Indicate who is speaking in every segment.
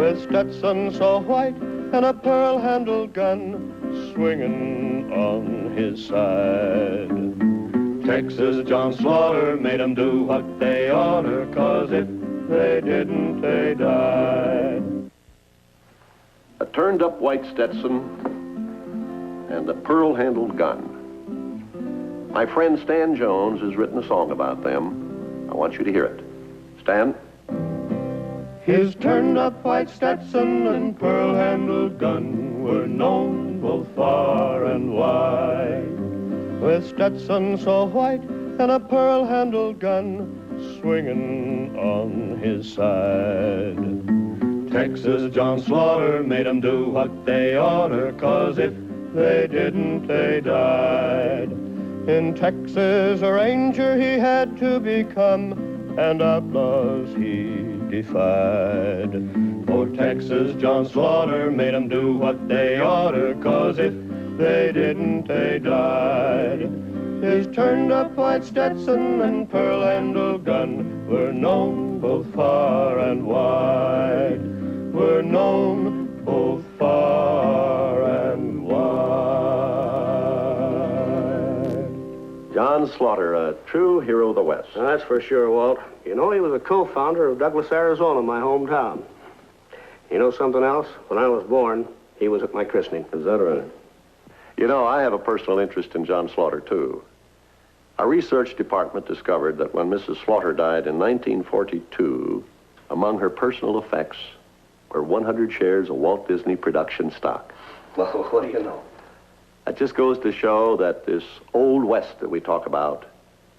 Speaker 1: with Stetson so white and a pearl-handled gun swinging on his side. Texas John Slaughter made 'em do what they oughter, 'cause if they didn't, they died.
Speaker 2: A turned-up white Stetson and a pearl-handled gun. My friend Stan Jones has written a song about them. I want you to hear it. Stan?
Speaker 1: His turned-up white Stetson and pearl-handled gun were known both far and wide. With Stetson so white and a pearl-handled gun swinging on his side. Texas John Slaughter made 'em do what they oughter, 'cause if they didn't, they died. In Texas a ranger he had to become, and outlaws he defied. For Texas John Slaughter made 'em do what they oughter, 'cause if they didn't, they died. His turned-up white Stetson and pearl-handled gun were known both far and wide. Were known both far and wide.
Speaker 2: John Slaughter, a true hero of the West.
Speaker 3: That's for sure, Walt. You know, he was a co-founder of Douglas, Arizona, my hometown. You know something else? When I was born, he was at my christening.
Speaker 2: Is that right? You know, I have a personal interest in John Slaughter, too. Our research department discovered that when Mrs. Slaughter died in 1942, among her personal effects were 100 shares of Walt Disney production stock.
Speaker 3: Well, what do you know?
Speaker 2: That just goes to show that this old West that we talk about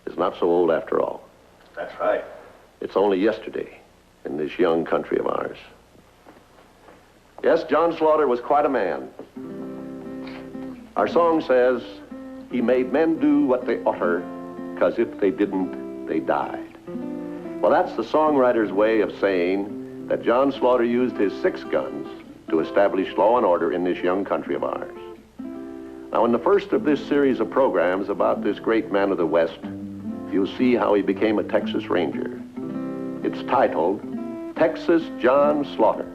Speaker 2: is not so old after all.
Speaker 3: That's right.
Speaker 2: It's only yesterday in this young country of ours. Yes, John Slaughter was quite a man. Our song says, he made men do what they oughter, 'cause if they didn't, they died. Well, that's the songwriter's way of saying that John Slaughter used his 6 guns to establish law and order in this young country of ours. Now, in the first of this series of programs about this great man of the West, you'll see how he became a Texas Ranger. It's titled, Texas John Slaughter.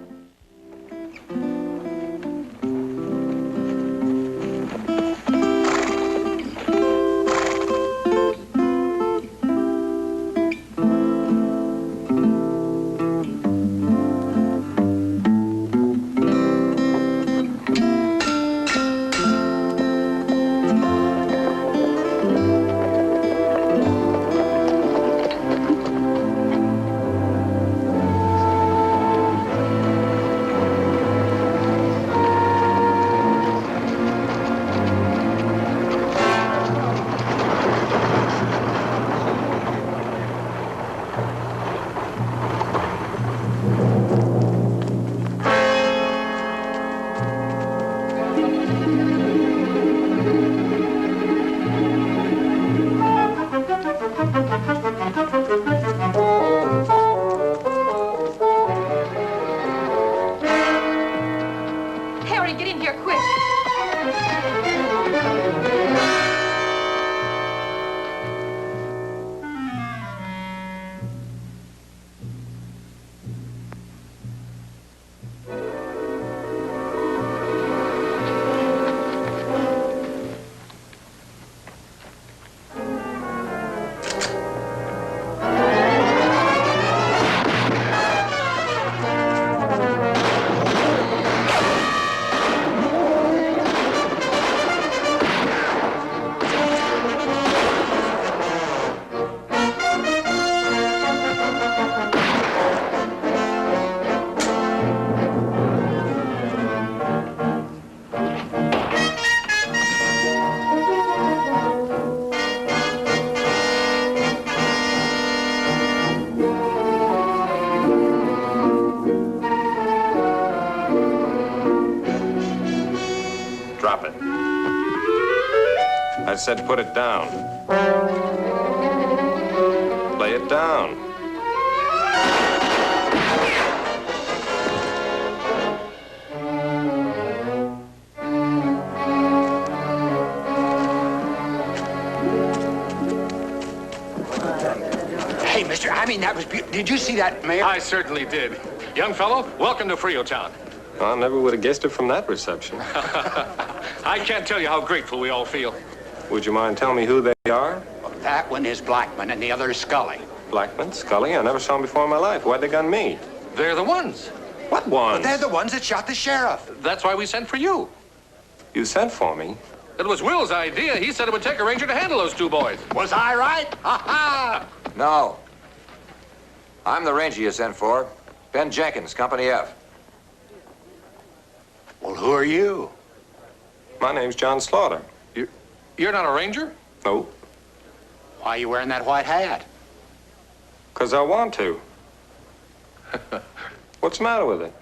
Speaker 4: Drop it. I said put it down. Lay it down.
Speaker 5: Hey, mister, I mean, that was beautiful. Did you see that, Mayor?
Speaker 6: I certainly did.
Speaker 5: Young fellow, welcome to Friotown.
Speaker 4: I never would have guessed it from that reception.
Speaker 5: I can't tell you how grateful we all feel.
Speaker 4: Would you mind telling me who they are?
Speaker 6: That one is Blackman and the other is Scully.
Speaker 4: Blackman, Scully? I never saw them before in my life. Why'd they gun me?
Speaker 5: They're the ones.
Speaker 4: What ones?
Speaker 6: They're the ones that shot the sheriff.
Speaker 5: That's why we sent for you.
Speaker 4: You sent for me?
Speaker 5: It was Will's idea. He said it would take a ranger to handle those two boys.
Speaker 6: Was I right? Ha ha!
Speaker 7: No. I'm the ranger you sent for. Ben Jenkins, Company F.
Speaker 6: Well, who are you?
Speaker 4: My name's John Slaughter.
Speaker 5: You're not a ranger?
Speaker 4: No,
Speaker 6: Why are you wearing that white hat?
Speaker 4: 'cause I want to. What's the matter with it?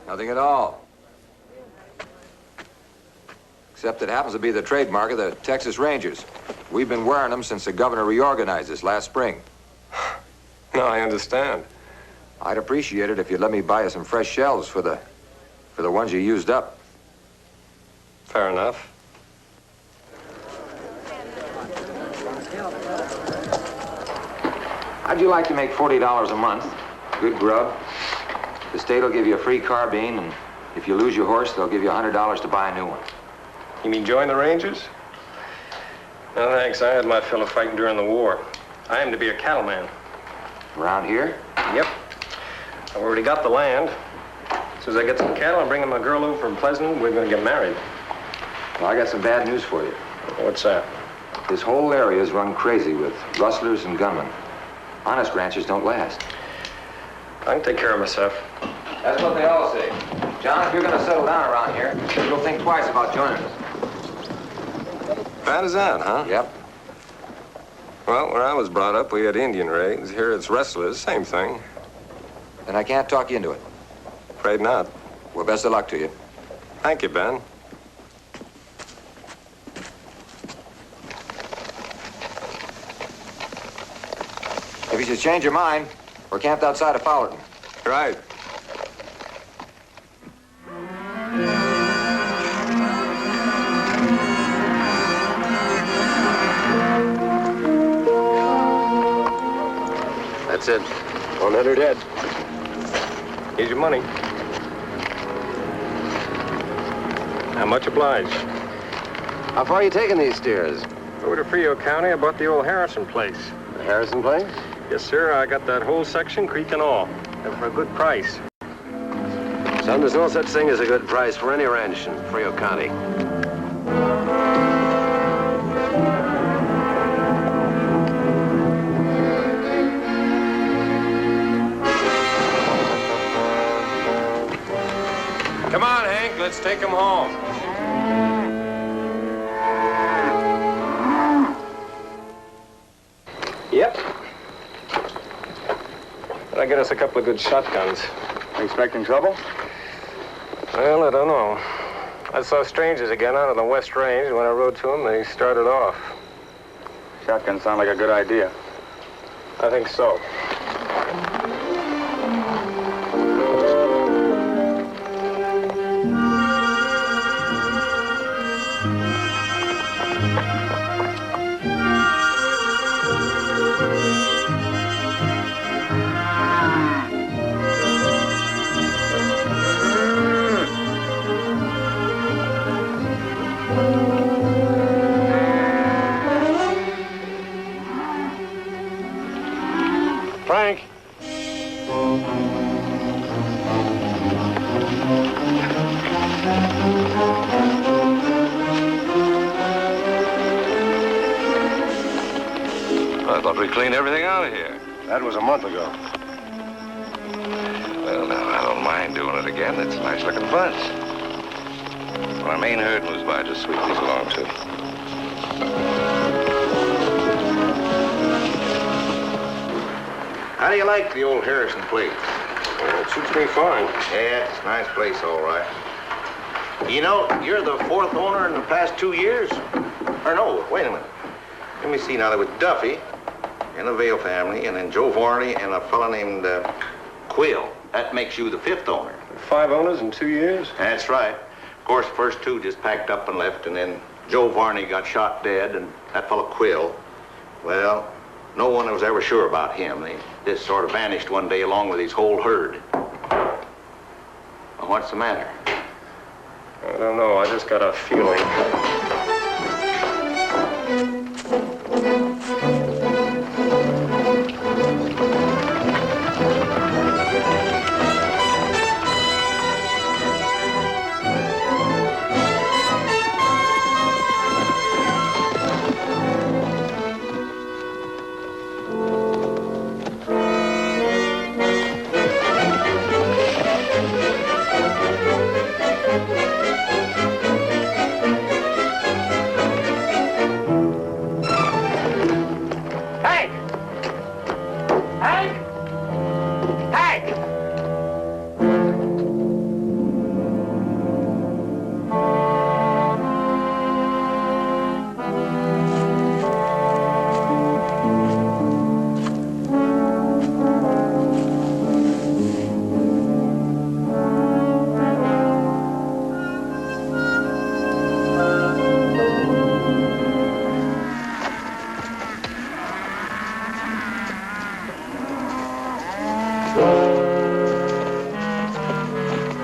Speaker 7: Nothing at all. Except it happens to be the trademark of the Texas Rangers. We've been wearing them since the governor reorganized us last spring.
Speaker 4: No, I understand.
Speaker 7: I'd appreciate it if you'd let me buy you some fresh shells for the ones you used up.
Speaker 4: Fair enough.
Speaker 7: How'd you like to make $40 a month? Good grub. The state will give you a free carbine, and if you lose your horse, they'll give you $100 to buy a new one.
Speaker 4: You mean join the Rangers? No, thanks. I had my fill of fighting during the war. I aim to be a cattleman.
Speaker 7: Around here?
Speaker 4: Yep. I've already got the land. As soon as I get some cattle, I'm bringing my girl over from Pleasant. We're going to get married.
Speaker 7: Well, I got some bad news for you.
Speaker 4: What's that?
Speaker 7: This whole area is run crazy with rustlers and gunmen. Honest ranchers don't last.
Speaker 4: I can take care of myself.
Speaker 7: That's what they all say. John, if you're going to settle down around here, you'll think twice about joining us.
Speaker 4: Bad as that, huh?
Speaker 7: Yep.
Speaker 4: Well, where I was brought up, we had Indian raids. Here it's rustlers, same thing.
Speaker 7: Then I can't talk you into it.
Speaker 4: Afraid not.
Speaker 7: Well, best of luck to you.
Speaker 4: Thank you, Ben.
Speaker 7: If you should change your mind, we're camped outside of Fowlerton.
Speaker 4: Right.
Speaker 2: That's it. 100 head.
Speaker 4: Here's your money. How much obliged?
Speaker 2: How far are you taking these steers?
Speaker 4: Over to Frio County, I bought the old Harrison place.
Speaker 2: The Harrison place?
Speaker 4: Yes, sir. I got that whole section, creek and all. And for a good price.
Speaker 2: Son, there's no such thing as a good price for any ranch in Frio County.
Speaker 4: Come on, Hank. Let's take him home. Yep. That'll get us a couple of good shotguns.
Speaker 3: Expecting trouble?
Speaker 4: Well, I don't know. I saw strangers again out on the West Range. When I rode to them, they started off.
Speaker 3: Shotguns sound like a good idea.
Speaker 4: I think so. Frank.
Speaker 8: I thought we cleaned everything out of here.
Speaker 3: That was a month ago.
Speaker 8: Well, now, I don't mind doing it again. It's a nice-looking bunch. When our main herd moves by, just sweep these along, too.
Speaker 3: How do you like the old Harrison place?
Speaker 4: Well, it suits me fine.
Speaker 3: Yeah, it's a nice place, all right. You know, you're the fourth owner in the past 2 years. Or no, wait a minute. Let me see now. There was Duffy and the Vale family, and then Joe Varney and a fella named Quill. That makes you the fifth owner.
Speaker 4: 5 owners in 2 years?
Speaker 3: That's right. Of course, the first two just packed up and left, and then Joe Varney got shot dead, and that fellow Quill, well, no one was ever sure about him. They just sort of vanished one day along with his whole herd. What's the matter?
Speaker 4: I don't know. I just got a feeling.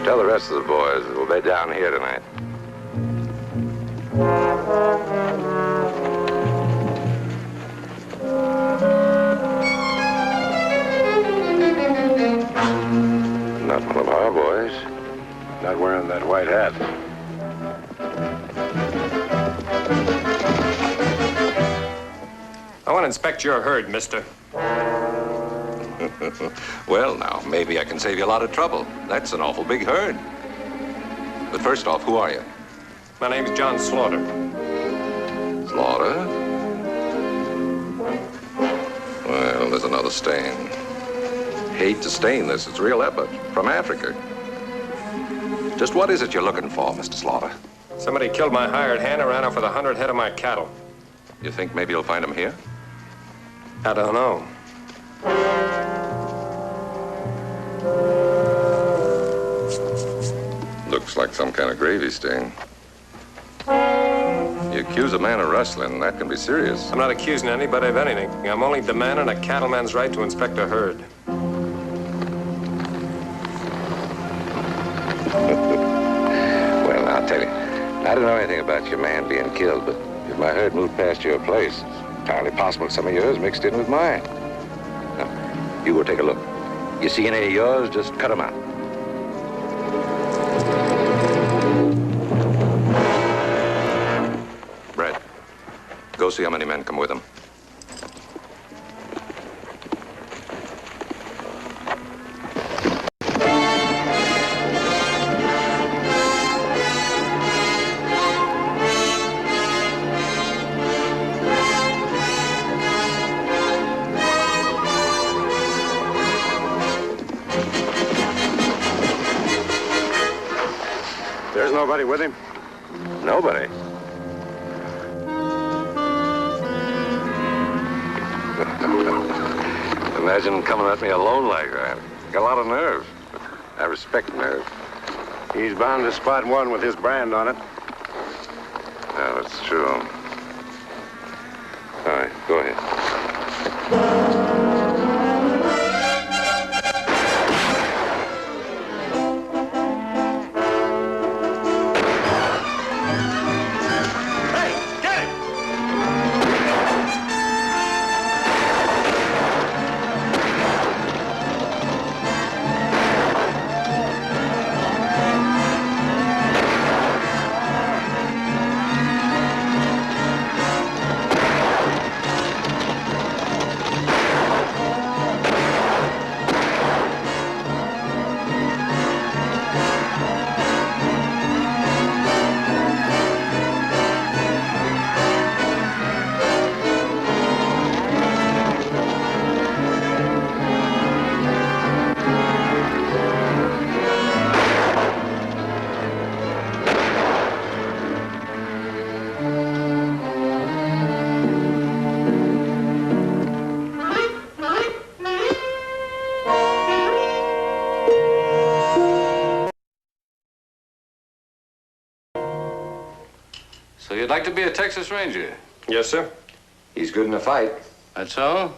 Speaker 8: Tell the rest of the boys that we'll be down here tonight. Not one of our boys. Not wearing that white hat.
Speaker 4: I want to inspect your herd, mister.
Speaker 8: Well, now, maybe I can save you a lot of trouble. That's an awful big herd. But first off, who are you?
Speaker 4: My name's John Slaughter.
Speaker 8: Slaughter? Well, there's another stain. Hate to stain this. It's real epic. From Africa. Just what is it you're looking for, Mr. Slaughter?
Speaker 4: Somebody killed my hired hand and ran off with 100 head of my cattle.
Speaker 8: You think maybe you'll find him here?
Speaker 4: I don't know.
Speaker 8: Looks like some kind of gravy stain. You accuse a man of rustling, that can be serious.
Speaker 4: I'm not accusing anybody of anything. I'm only demanding a cattleman's right to inspect a herd.
Speaker 8: Well, I'll tell you. I don't know anything about your man being killed, but if my herd moved past your place, it's entirely possible some of yours mixed in with mine. Now, you go take a look. You see any of yours, just cut them out. Brad, go see how many men come with him.
Speaker 3: There's nobody with him?
Speaker 8: Nobody. Imagine coming at me alone like that. Got a lot of nerve. I respect nerve.
Speaker 3: He's bound to spot one with his brand on it.
Speaker 8: Yeah, that's true. All right, go ahead.
Speaker 5: So you'd like to be a Texas Ranger?
Speaker 4: Yes, sir.
Speaker 7: He's good in a fight.
Speaker 5: That's so?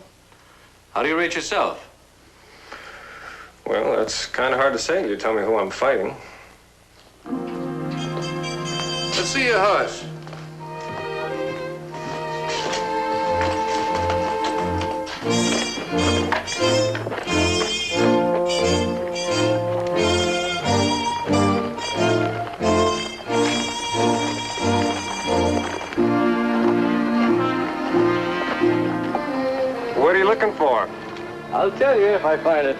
Speaker 5: How do you rate yourself?
Speaker 4: Well, that's kind of hard to say. You tell me who I'm fighting.
Speaker 5: to see your horse.
Speaker 4: What are you looking for?
Speaker 9: I'll tell you if I find it.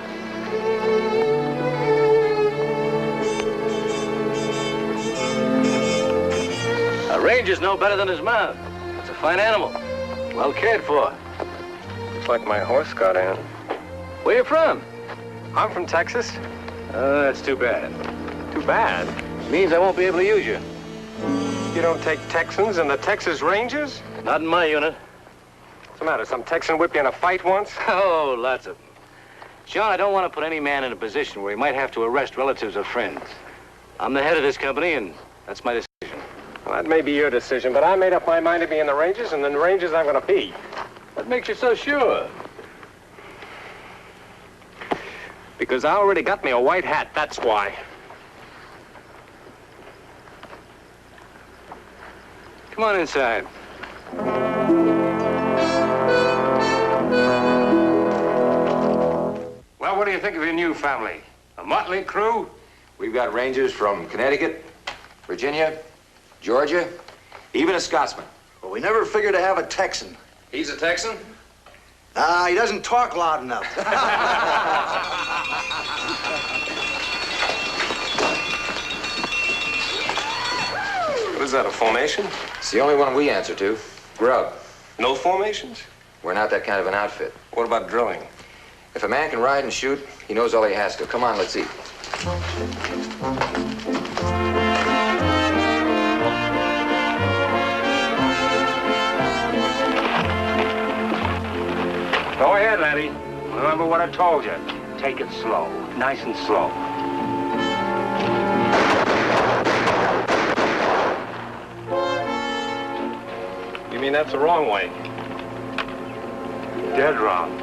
Speaker 9: A ranger's no better than his mount. It's a fine animal. Well cared for.
Speaker 4: Looks like my horse got in.
Speaker 9: Where you from?
Speaker 4: I'm from Texas.
Speaker 9: That's too bad.
Speaker 4: Too bad.
Speaker 9: Means I won't be able to use you.
Speaker 4: You don't take Texans in the Texas Rangers?
Speaker 9: Not in my unit.
Speaker 4: What's the matter? Some Texan whipped you in a fight once?
Speaker 9: Oh, lots of them. John, I don't want to put any man in a position where he might have to arrest relatives or friends. I'm the head of this company, and that's my decision.
Speaker 4: Well, that may be your decision, but I made up my mind to be in the Rangers, and in the Rangers I'm going to be.
Speaker 9: What makes you so sure?
Speaker 4: Because I already got me a white hat, that's why.
Speaker 9: Come on inside.
Speaker 4: Well, what do you think of your new family? A motley crew?
Speaker 7: We've got Rangers from Connecticut, Virginia, Georgia, even a Scotsman.
Speaker 10: Well, we never figured to have a Texan.
Speaker 7: He's a Texan?
Speaker 10: He doesn't talk loud enough.
Speaker 4: What is that, a formation?
Speaker 7: It's the only one we answer to. Grub.
Speaker 4: No formations?
Speaker 7: We're not that kind of an outfit.
Speaker 4: What about drilling?
Speaker 7: If a man can ride and shoot, he knows all he has to. Come on, let's eat.
Speaker 4: Go ahead, laddie. Remember what I told you. Take it slow. Nice and slow. You mean that's the wrong way? Dead wrong.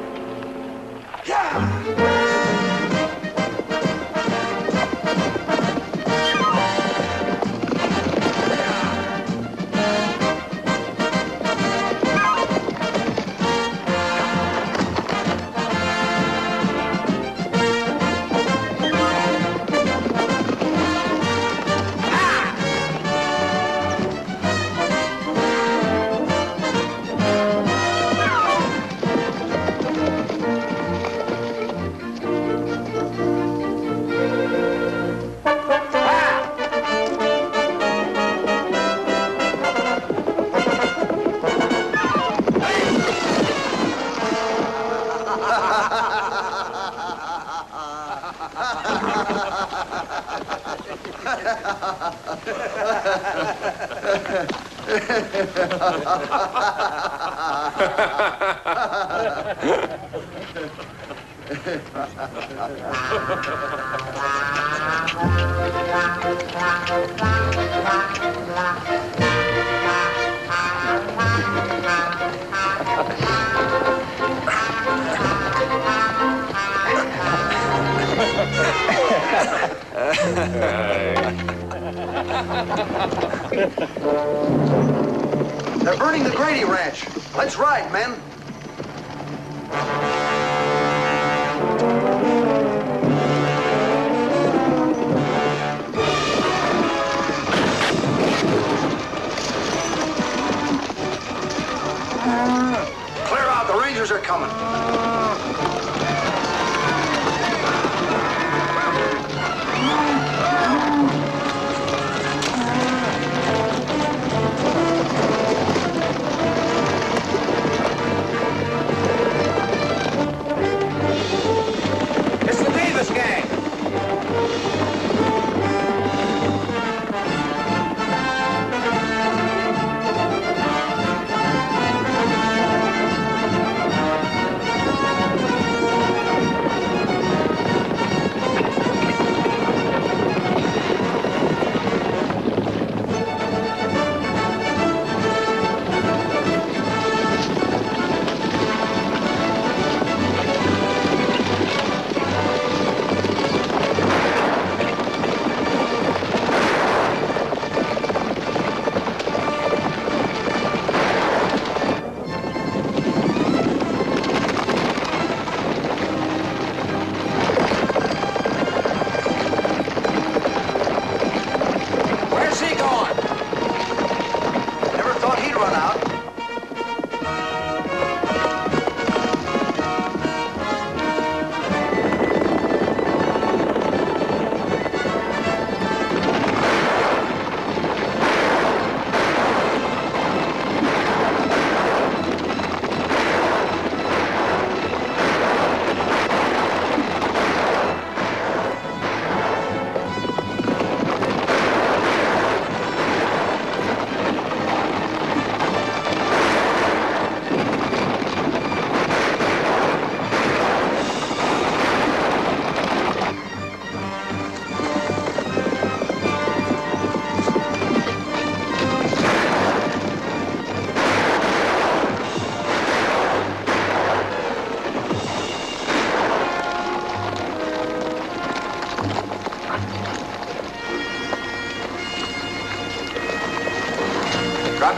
Speaker 10: They're burning the Grady Ranch. Let's ride, men. Clear out, the Rangers are coming.
Speaker 6: It's the Davis gang.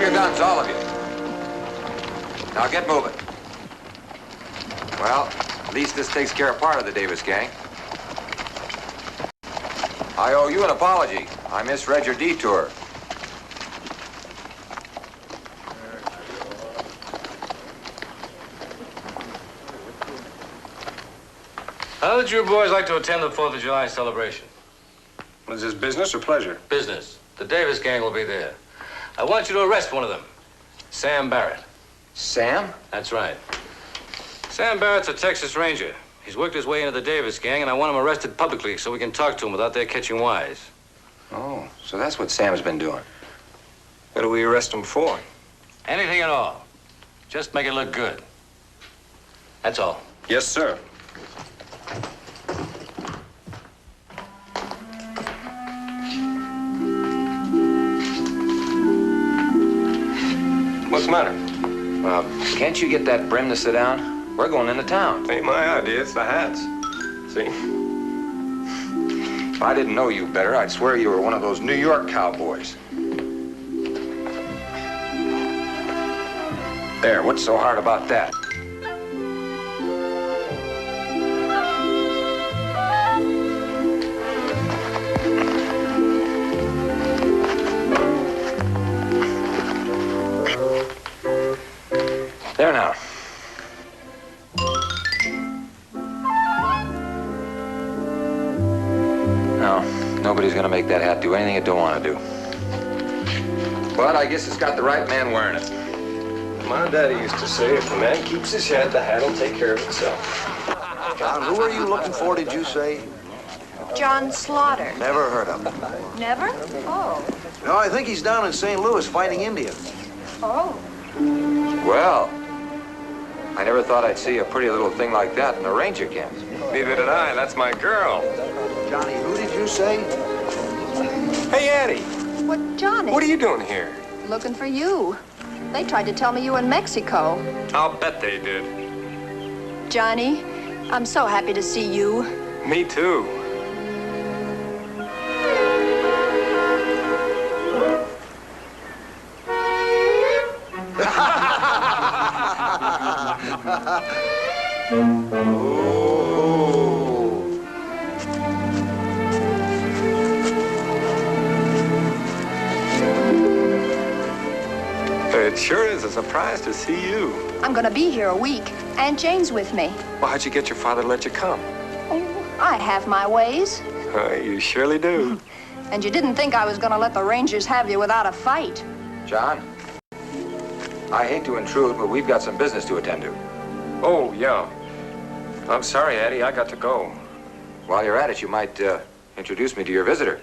Speaker 7: your guns, all of you. Now get moving. Well, at least this takes care of part of the Davis gang. I owe you an apology. I misread your detour.
Speaker 9: How would you boys like to attend the 4th of July celebration?
Speaker 4: Is this business or pleasure?
Speaker 9: Business. The Davis gang will be there. I want you to arrest one of them. Sam Barrett.
Speaker 7: Sam?
Speaker 9: That's right. Sam Barrett's a Texas Ranger. He's worked his way into the Davis gang, and I want him arrested publicly so we can talk to him without their catching wise.
Speaker 7: Oh, so that's what Sam's been doing.
Speaker 4: What do we arrest him for?
Speaker 9: Anything at all. Just make it look good. That's all.
Speaker 4: Yes, sir. What's the matter?
Speaker 7: Can't you get that brim to sit down? We're going into town.
Speaker 4: Ain't my idea, it's the hats. See?
Speaker 7: If I didn't know you better, I'd swear you were one of those New York cowboys. There, what's so hard about that? There now. No, nobody's gonna make that hat do anything it don't want to do. But I guess it's got the right man wearing it.
Speaker 4: My daddy used to say, if the man keeps his head, the hat'll take care of itself.
Speaker 10: John, who are you looking for, did you say?
Speaker 11: John Slaughter.
Speaker 10: Never heard of him.
Speaker 11: Never? Oh.
Speaker 10: No, I think he's down in St. Louis fighting Indians.
Speaker 11: Oh.
Speaker 7: Well, I never thought I'd see a pretty little thing like that in a ranger camp.
Speaker 4: Neither did I. That's my girl.
Speaker 10: Johnny, who did you say?
Speaker 4: Hey, Addie.
Speaker 11: What, Johnny?
Speaker 4: What are you doing here?
Speaker 11: Looking for you. They tried to tell me you were in Mexico.
Speaker 4: I'll bet they did.
Speaker 11: Johnny, I'm so happy to see you.
Speaker 4: Me too. It sure is a surprise to see you.
Speaker 11: I'm gonna be here a week. Aunt Jane's with me.
Speaker 4: Well, how'd you get your father to let you come?
Speaker 11: Oh, I have my ways.
Speaker 4: You surely do.
Speaker 11: And you didn't think I was gonna let the Rangers have you without a fight.
Speaker 7: John, I hate to intrude, but we've got some business to attend to.
Speaker 4: Oh, yeah. I'm sorry, Addie. I got to go.
Speaker 7: While you're at it, you might introduce me to your visitor.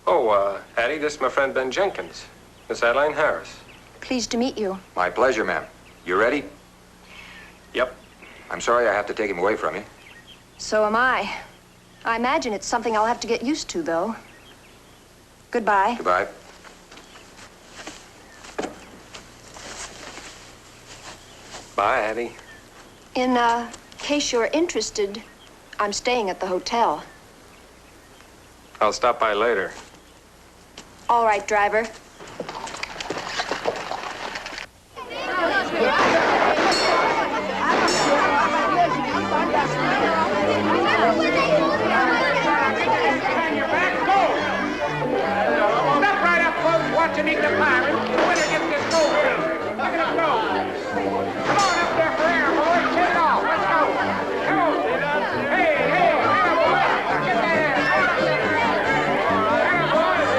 Speaker 4: Oh, Addie, this is my friend Ben Jenkins. Miss Adeline Harris.
Speaker 11: Pleased to meet you.
Speaker 7: My pleasure, ma'am. You ready?
Speaker 4: Yep.
Speaker 7: I'm sorry I have to take him away from you.
Speaker 11: So am I. I imagine it's something I'll have to get used to, though. Goodbye.
Speaker 7: Goodbye.
Speaker 4: Bye, Addie.
Speaker 11: In case you're interested, I'm staying at the hotel.
Speaker 4: I'll stop by later.
Speaker 11: All right, driver.
Speaker 12: Step right up, folks. Watch him eat the pirate. The winner gets this gold ring. Look at him go. Come on up there for air, boys. Hit it off. Let's go. Come on. Hey, hey, air, boys. Get that air. Air, boys.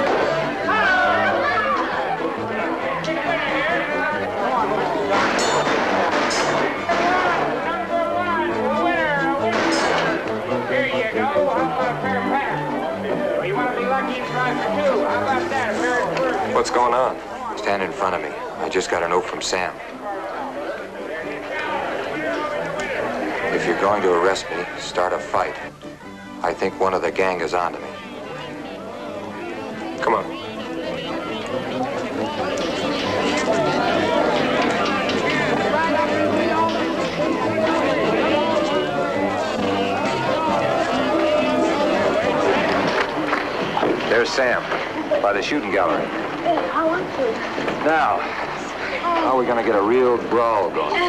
Speaker 12: Big winner here. Come on, let's go. Number one, a winner, a winner. Here you go. How about a fair pass? Well, you want to be lucky and try for two. How about that? A fair first.
Speaker 4: What's going on?
Speaker 7: Stand in front of me. I just got a note from Sam. If you're going to arrest me, start a fight. I think one of the gang is onto me.
Speaker 4: Come on.
Speaker 7: There's Sam, by the shooting gallery.
Speaker 11: Hey,
Speaker 13: I want to.
Speaker 7: Now, how are we gonna get a real brawl going?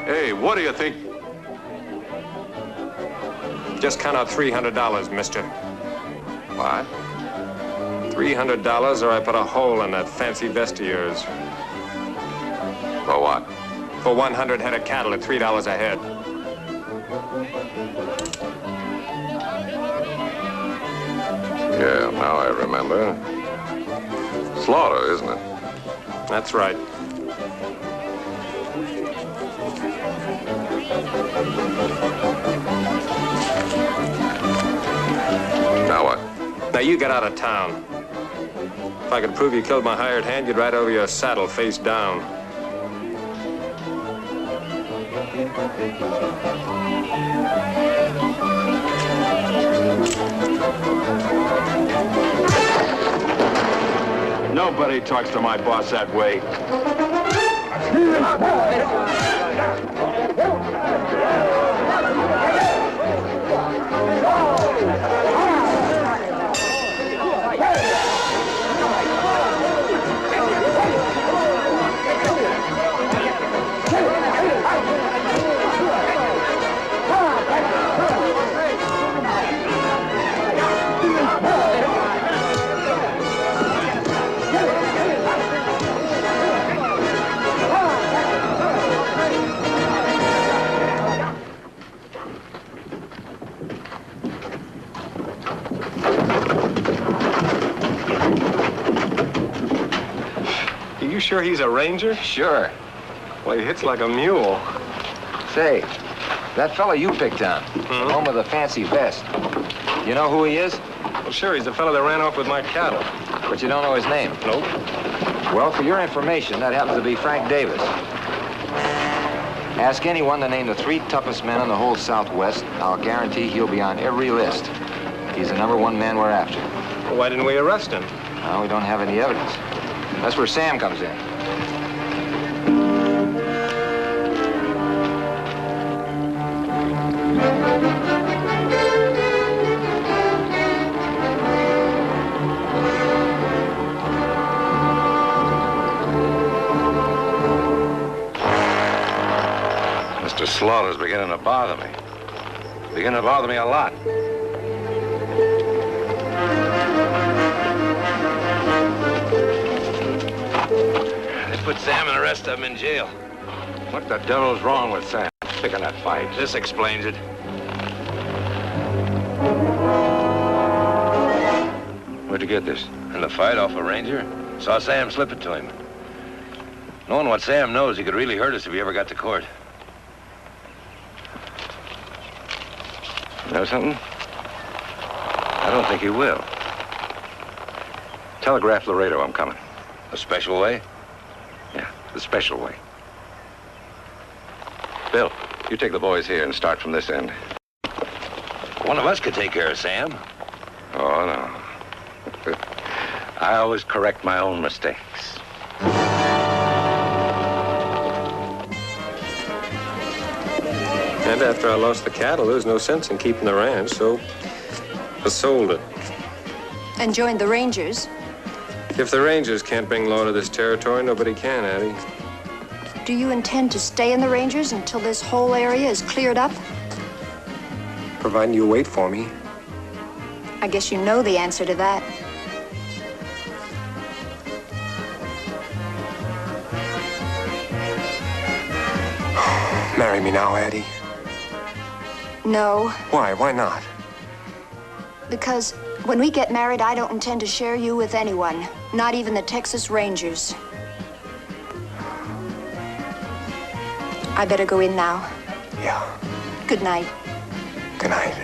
Speaker 4: Hey, what do you think? Just count out $300, mister.
Speaker 8: What?
Speaker 4: $300 or I put a hole in that fancy vest of yours.
Speaker 8: For what?
Speaker 4: For 100 head of cattle at $3 a head.
Speaker 8: Yeah, now I remember. Slaughter, isn't it?
Speaker 4: That's right.
Speaker 8: Now what?
Speaker 4: Now you get out of town. If I could prove you killed my hired hand, you'd ride over your saddle face down.
Speaker 14: Nobody talks to my boss that way.
Speaker 4: Are you sure he's a ranger?
Speaker 7: Sure.
Speaker 4: Well, he hits like a mule.
Speaker 7: Say, that fella you picked on, the one with the fancy vest, you know who he is?
Speaker 4: Well, sure, he's the fellow that ran off with my cattle.
Speaker 7: But you don't know his name?
Speaker 4: Nope.
Speaker 7: Well, for your information, that happens to be Frank Davis. Ask anyone to name the 3 toughest men in the whole Southwest. I'll guarantee he'll be on every list. He's the #1 man we're after.
Speaker 4: Well, why didn't we arrest him?
Speaker 7: Well, we don't have any evidence. That's where Sam comes in.
Speaker 8: Mr. Slaughter's beginning to bother me. Beginning to bother me a lot.
Speaker 14: Put Sam and the rest of them in jail.
Speaker 8: What the devil's wrong with Sam? Picking that fight.
Speaker 14: This explains it.
Speaker 8: Where'd you get this?
Speaker 14: In the fight off a ranger. Saw Sam slip it to him. Knowing what Sam knows, he could really hurt us if he ever got to court.
Speaker 8: Know something? I don't think he will. Telegraph Laredo I'm coming.
Speaker 14: A special way?
Speaker 8: Yeah, the special way. Bill, you take the boys here and start from this end.
Speaker 14: One of us could take care of Sam.
Speaker 8: Oh, no. I always correct my own mistakes.
Speaker 4: And after I lost the cattle, there was no sense in keeping the ranch, so I sold it.
Speaker 11: And joined the Rangers.
Speaker 4: If the Rangers can't bring law to this territory, nobody can, Addie.
Speaker 11: Do you intend to stay in the Rangers until this whole area is cleared up?
Speaker 4: Providing you wait for me.
Speaker 11: I guess you know the answer to that.
Speaker 4: Marry me now, Addie.
Speaker 11: No,
Speaker 4: Why? Why not?
Speaker 11: because when we get married, I don't intend to share you with anyone, not even the Texas Rangers. I better go in now.
Speaker 4: Yeah.
Speaker 11: Good night.
Speaker 4: Good night.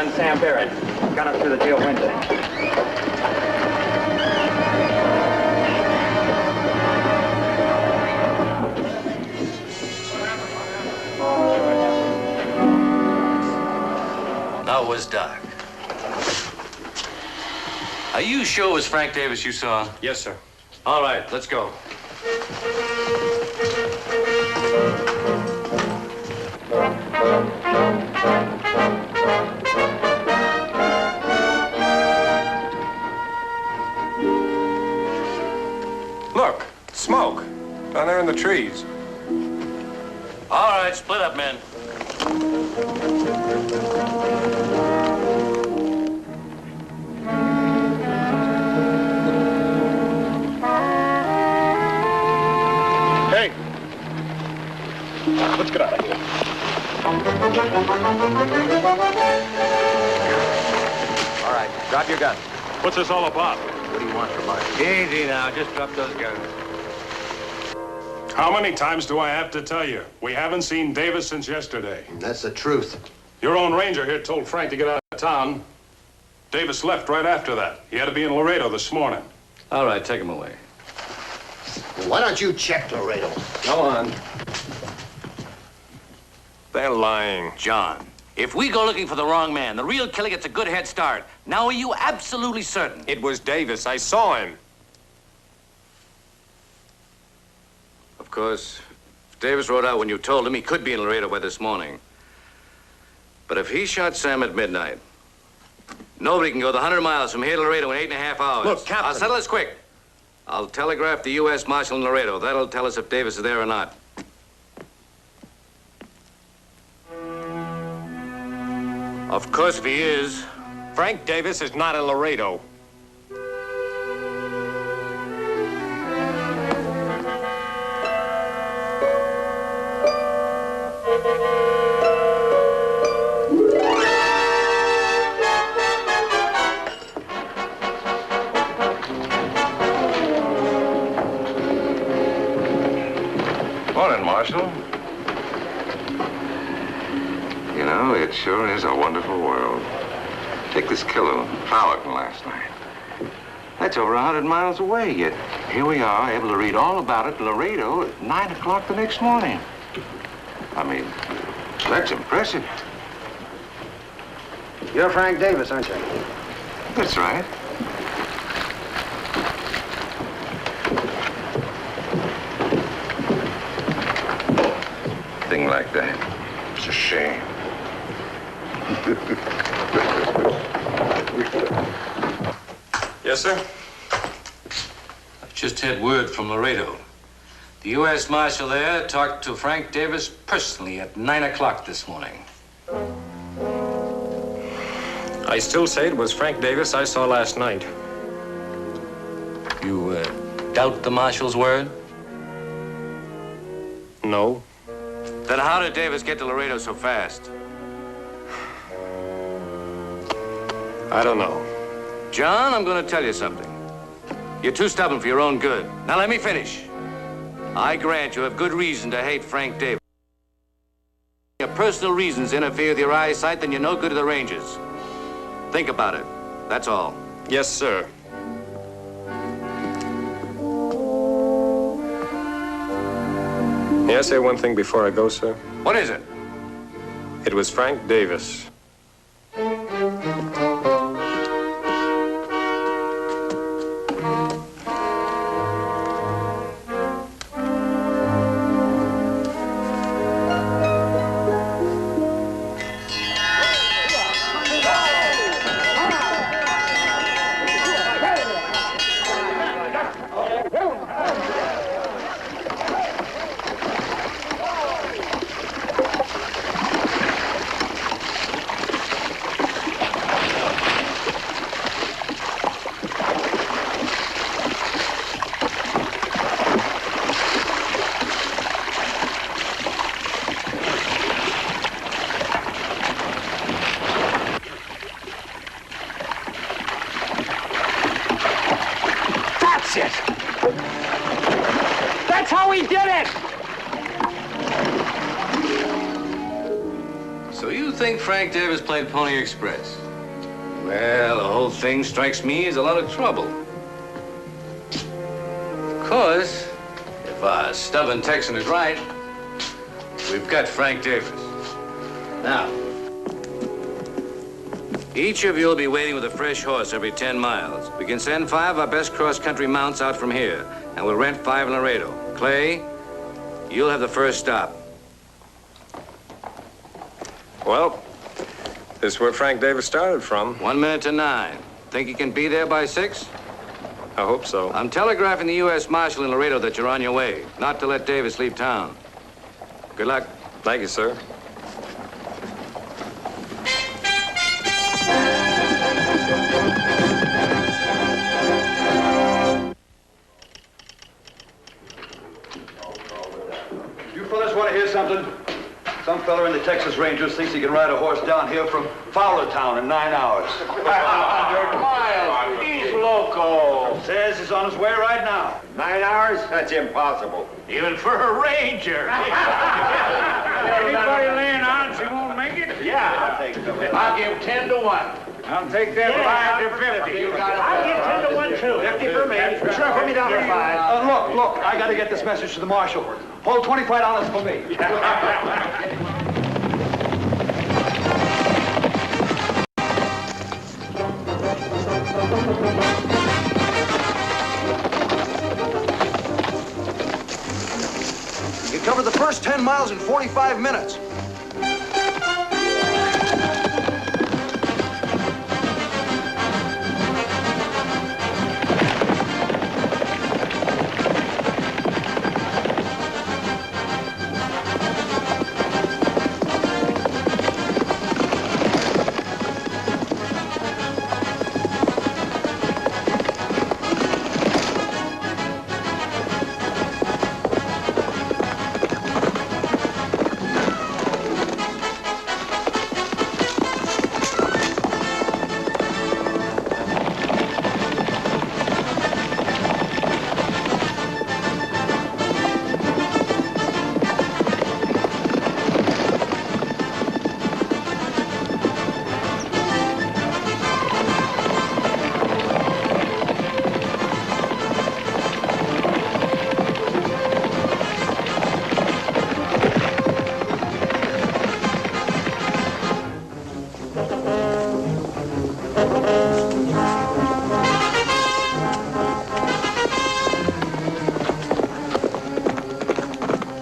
Speaker 13: gun Sam Barrett. Got him through the jail window.
Speaker 9: Now it was dark. Are you sure it was Frank Davis you saw?
Speaker 4: Yes, sir.
Speaker 9: All right, let's go.
Speaker 4: Look, smoke. Down there in the trees.
Speaker 9: All right, split up, men.
Speaker 1: Hey! Let's get out of here.
Speaker 7: All right, drop your gun.
Speaker 1: What's this all about?
Speaker 7: What do you want from us?
Speaker 9: Easy now, just drop those guns.
Speaker 15: How many times do I have to tell you? We haven't seen Davis since yesterday.
Speaker 10: That's the truth.
Speaker 15: Your own ranger here told Frank to get out of town. Davis left right after that. He had to be in Laredo this morning.
Speaker 9: All right, take him away.
Speaker 10: Well, why don't you check Laredo?
Speaker 4: Go on. They're lying.
Speaker 9: John, if we go looking for the wrong man, the real killer gets a good head start. Now, are you absolutely certain?
Speaker 4: It was Davis. I saw him.
Speaker 9: Of course, if Davis rode out when you told him, he could be in Laredo by this morning. But if he shot Sam at midnight, nobody can go the 100 miles from here to Laredo in 8.5 hours.
Speaker 4: Look, Captain.
Speaker 9: I'll settle this quick. I'll telegraph the U.S. Marshal in Laredo. That'll tell us if Davis is there or not. Of course, if he is.
Speaker 4: Frank Davis is not in Laredo.
Speaker 14: Morning, Marshal.
Speaker 7: You know, it sure is a wonderful world. Take this killer, Friotown, last night. That's over 100 miles away, yet here we are, able to read all about it in Laredo at 9 o'clock the next morning. I mean, that's impressive.
Speaker 10: You're Frank Davis, aren't you?
Speaker 7: That's right. Thing like that. It's a shame.
Speaker 4: Yes, sir?
Speaker 9: I've just had word from Laredo. The U.S. Marshal there talked to Frank Davis personally at 9 o'clock this morning.
Speaker 4: I still say it was Frank Davis I saw last night.
Speaker 9: You, doubt the Marshal's word?
Speaker 4: No.
Speaker 9: Then how did Davis get to Laredo so fast?
Speaker 4: I don't know.
Speaker 9: John, I'm going to tell you something. You're too stubborn for your own good. Now let me finish. I grant you have good reason to hate Frank Davis. If your personal reasons interfere with your eyesight, then you're no good to the Rangers. Think about it. That's all.
Speaker 4: Yes, sir. May I say one thing before I go, sir?
Speaker 9: What is it?
Speaker 4: It was Frank Davis.
Speaker 9: think Frank Davis played Pony Express? Well, the whole thing strikes me as a lot of trouble. Of course, if our stubborn Texan is right, we've got Frank Davis. Now, each of you will be waiting with a fresh horse every 10 miles. We can send 5 of our best cross-country mounts out from here, and we'll rent 5 in Laredo. Clay, you'll have the first stop.
Speaker 4: Well, this is where Frank Davis started from.
Speaker 9: 1 minute to 9. Think you can be there by 6?
Speaker 4: I hope so.
Speaker 9: I'm telegraphing the U.S. Marshal in Laredo that you're on your way, not to let Davis leave town. Good luck.
Speaker 4: Thank you, sir.
Speaker 10: You fellas want to hear something? Some fella in the Texas Rangers thinks he can ride a horse down here from Friotown in 9 hours.
Speaker 12: 500 miles. He's loco.
Speaker 10: Says he's on his way right now.
Speaker 3: 9 hours? That's impossible.
Speaker 12: Even for a ranger. Anybody laying odds he won't make it?
Speaker 3: Yeah, I'll take some.
Speaker 12: I'll give 10 to 1. I'll take that 5 to 50. I'll give 10 to 1 too. 50 for me.
Speaker 10: Sure, put me down for 5. Look, I got to get this message to the marshal. Hold $25 for me. You covered the first 10 miles in 45 minutes.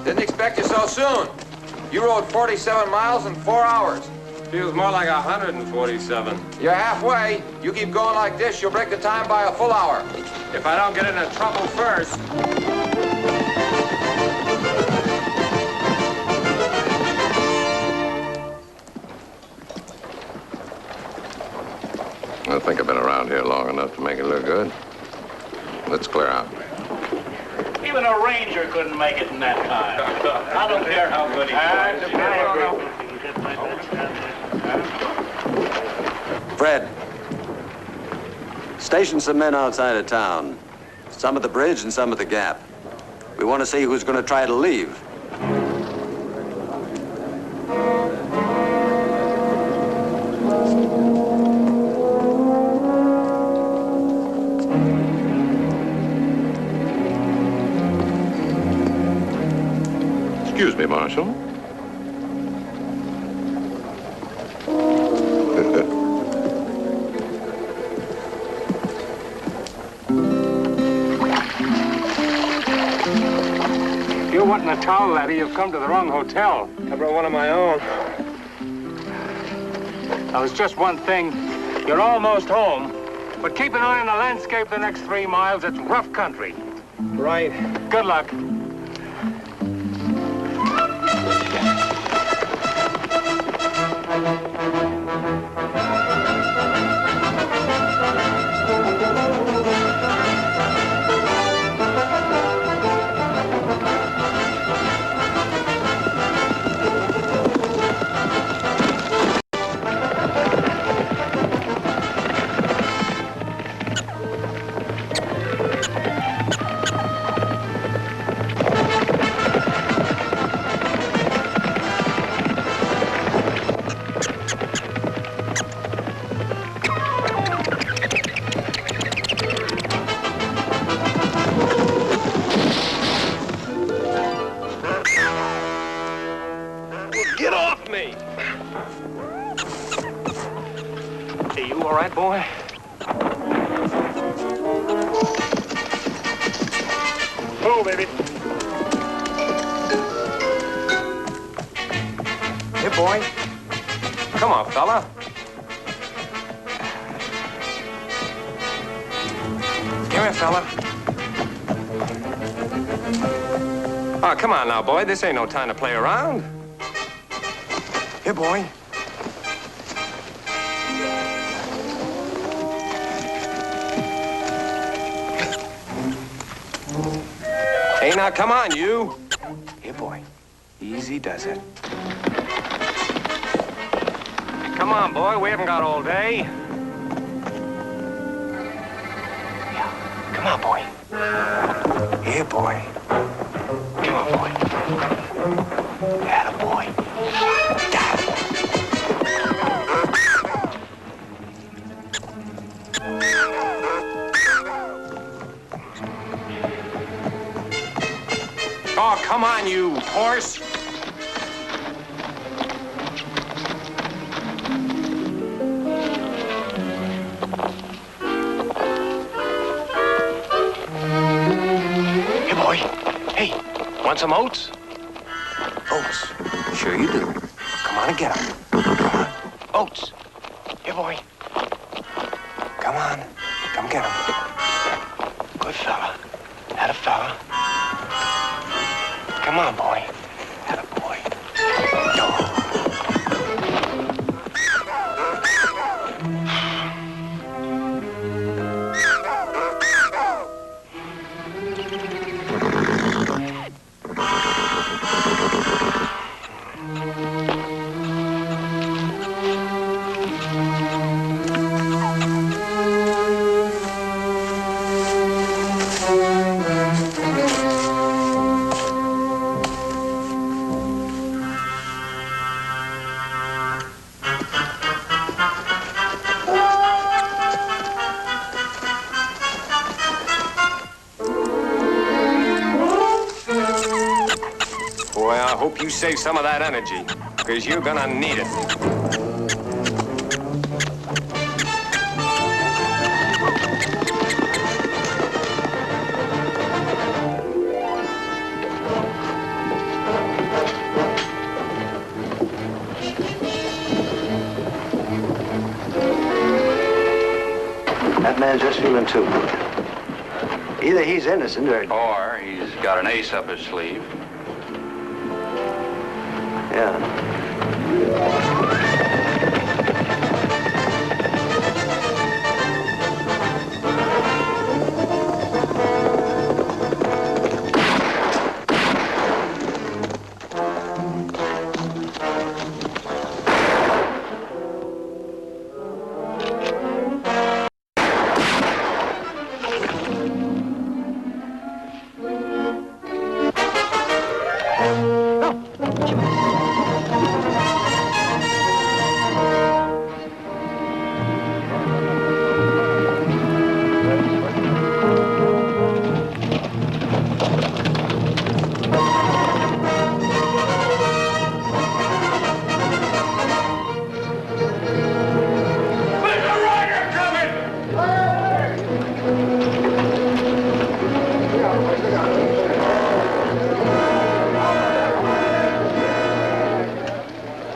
Speaker 16: Didn't expect you so soon. You rode 47 miles in 4 hours.
Speaker 4: Feels more like 147.
Speaker 16: You're halfway. You keep going like this, you'll break the time by a full hour.
Speaker 4: If I don't get into trouble first.
Speaker 8: I think I've been around here long enough to make it look good. Let's clear out.
Speaker 12: Even a ranger couldn't make it in that time. I don't care how good he was.
Speaker 17: Fred, station some men outside of town. Some at the bridge and some at the gap. We want to see who's going to try to leave.
Speaker 8: Excuse me, Marshal.
Speaker 12: If you're wanting a towel, laddie, you've come to the wrong hotel.
Speaker 4: I brought one of my own.
Speaker 12: Now, there's just one thing. You're almost home, but keep an eye on the landscape the next 3 miles. It's rough country.
Speaker 4: Right.
Speaker 12: Good luck.
Speaker 4: me. Hey, you all right, boy? Oh, baby. Hey, boy. Come on, fella. Come here, fella. Oh, come on now, boy. This ain't no time to play around. Here, boy. Hey, now, come on, you. Here, boy. Easy does it. Come on, boy. We haven't got all day. Yeah. Come on, boy. Here, boy. Come on, boy. Atta boy. Oh, come on, you horse. Hey, boy. Hey, want some oats? Oats? Sure you do. Come on and get 'em. Come on. Oats. Here, boy. Come on. Come get 'em. Good fella. Atta fella. Come on, boy. Atta boy. Go. Boy, I hope you save some of that energy, because you're gonna need it.
Speaker 17: That man's just feeling too good. Either he's innocent
Speaker 10: Or he's got an ace up his sleeve.
Speaker 17: Yeah.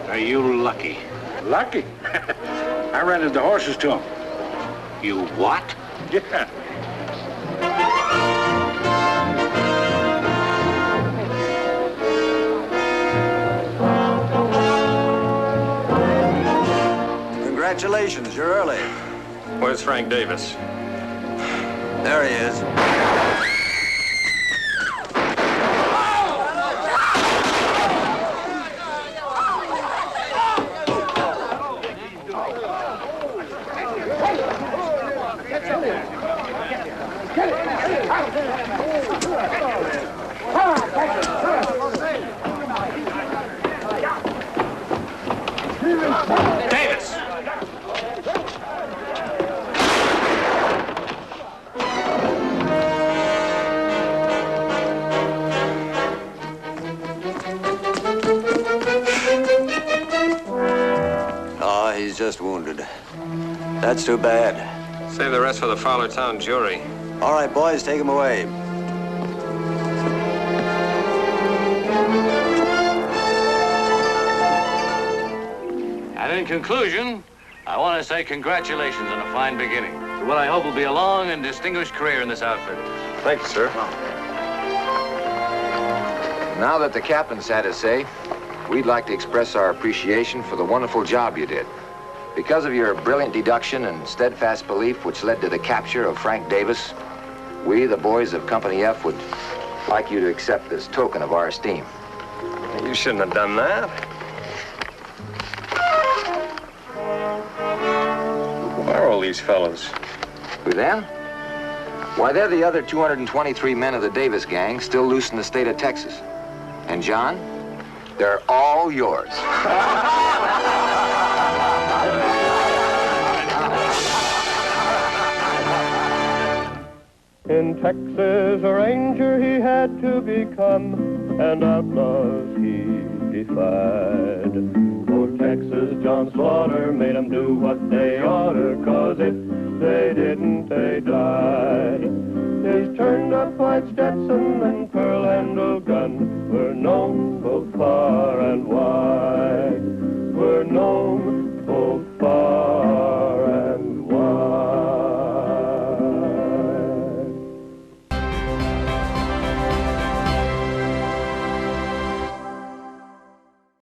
Speaker 18: Are you lucky? Lucky? I rented the horses to him. You what? Yeah.
Speaker 17: Congratulations, you're early.
Speaker 4: Where's Frank Davis?
Speaker 17: There he is.
Speaker 4: Davis!
Speaker 17: he's just wounded. That's too bad.
Speaker 4: Save the rest for the Friotown jury.
Speaker 17: All right, boys, take him away.
Speaker 9: And in conclusion, I want to say congratulations on a fine beginning to what I hope will be a long and distinguished career in this outfit.
Speaker 14: Thank you, sir.
Speaker 19: Now that the captain's had his say, we'd like to express our appreciation for the wonderful job you did. Because of your brilliant deduction and steadfast belief which led to the capture of Frank Davis, we, the boys of Company F, would like you to accept this token of our esteem.
Speaker 14: You shouldn't have done that. Who are all these fellows?
Speaker 19: Who then? Why, they're the other 223 men of the Davis gang still loose in the state of Texas. And John, they're all yours.
Speaker 1: In Texas, a ranger he had to become, and outlaws he defied. For Texas, John Slaughter made 'em do what they oughter, 'cause if they didn't, they died. His turned-up white Stetson and pearl-handled gun were known both far